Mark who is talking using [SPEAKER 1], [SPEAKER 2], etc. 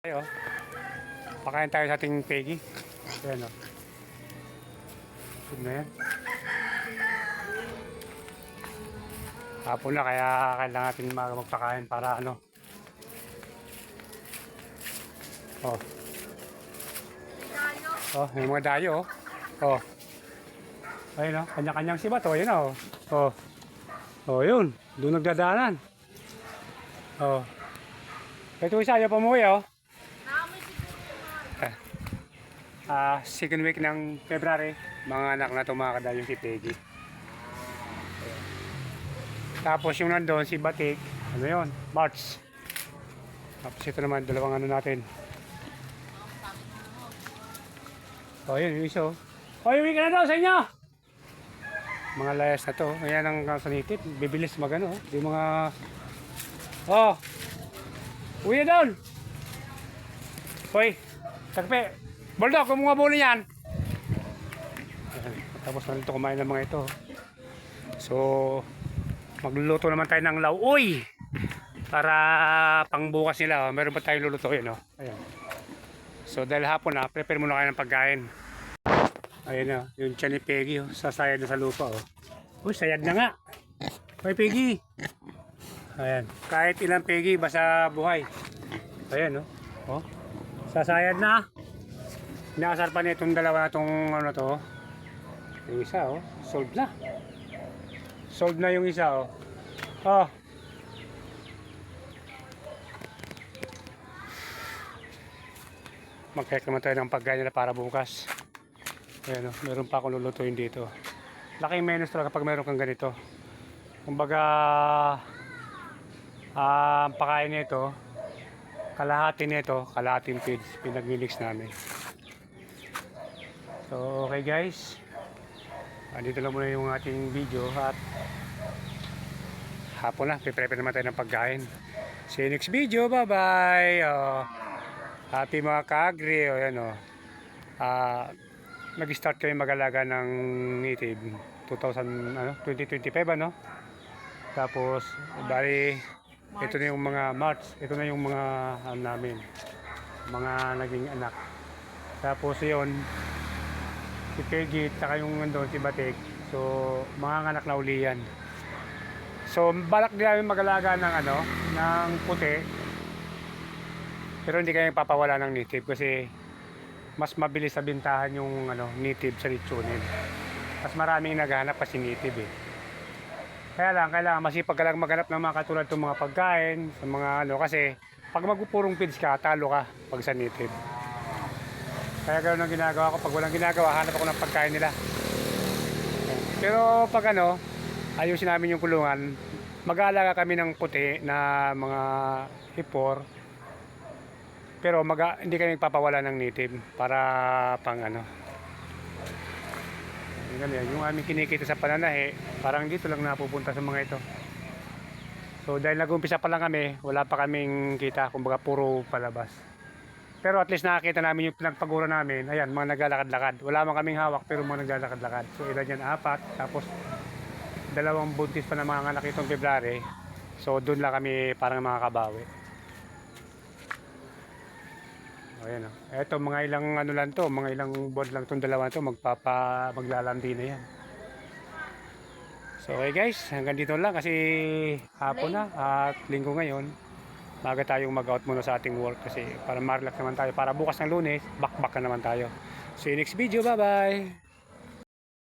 [SPEAKER 1] Tayo, pakain tayo sa ating Peggy. Ayan o. Food na yan. Hapon na kaya kailangan natin magpakain para ano. Oh. Oh, may mga dayo oh. Oh. Ayun o, kanya-kanyang sibat o. Ayun o. Oh. Oh, yun. Doon nagdadaanan. Oh. Ito isa, ayaw pamuwi o. Second week ng February, mga anak na tumakada yung si Peggy. Tapos yung nandun, si Batik, ano yun, March. Tapos ito naman, dalawang ano natin. O, yun, yung isa. O, yung week na daw sa inyo! Mga layas na to. Ayan ang sanitip. Bibilis magano. Yung mga... Oh! Uwi na doon! Hoy! Takpe! Bulldog, kung mga bulo yan! Tapos na ito kumain ng mga ito. So, magluluto naman tayo ng lauoy para pangbukas nila. Meron pa tayong lulutuin. Ayan. So, dahil hapon na, prepare muna kayo ng pagkain. Ayan na, yung tiyan ni Peggy. Sasayad na sa lupa. Uy, sayad na nga. Hoy, Peggy. Ayan. Kahit ilang Peggy, basta buhay. Ayan, oh. Sasayad na. Inaasar pa niya itong dalawa na itong ano to. Yung isa, sold na. Sold na yung isa, Oh. Mag-check naman tayo ng pagkain nila para bukas. Ayan, meron pa akong lulutuin dito. Laking menus talaga kapag meron kang ganito. Kumbaga, pakain nito, kalahati nito, kalahating feeds, pinag-mix namin. So, okay guys. Dito lang muna yung ating video at hapon na, prepare naman tayo ng pagkain. See you next video, bye bye. Happy mga ka-agri. Nag-start kayo mag-alaga ng native 2025 ano. Tapos bali ito na yung mga March, ito na yung mga namin, mga naging anak. Tapos yun, si Peggy, saka yung nandun, si Batik. So, mga anak na uli yan. So, balak din namin mag-alaga ng ng puti. Pero hindi kayo papawala ng native kasi mas mabilis sa bintahan yung native sa litsunin. Mas maraming naghahanap kasi native Kaya lang, kailangan masipag ka lang maghanap ng mga katulad ng mga pagkain, sa mga kasi pag magpupurong feeds ka, talo ka pag sa native. Kaya gano'n ang ginagawa ko. Pag walang ginagawa, hanap ako ng pagkain nila. Pero pag ayusin namin yung kulungan, mag-aalaga kami ng puti na mga hipor. Pero hindi kami nagpapawala ng native para pang yung aming kinikita sa pananahe, parang dito lang napupunta sa mga ito. So dahil nag-umpisa pa lang kami, wala pa kaming kita, kumbaga puro palabas. Pero at least nakakita namin yung pinagpagura namin. Ayan, mga naglalakad-lakad. Wala man kaming hawak pero mga naglalakad-lakad. So ilan yan, 4. Tapos 2 buntis pa na mga anak itong February. So doon lang kami parang mga kabawi. Ayan Eto mga ilang lang to, mga ilang buwan lang itong dalawa to, maglalandi na yan. So okay guys, hanggang dito lang kasi hapon na at linggo ngayon. Maga tayong mag-out muna sa ating work kasi para ma-relax naman tayo. Para bukas ng Lunes, back na naman tayo. See you next video, bye bye!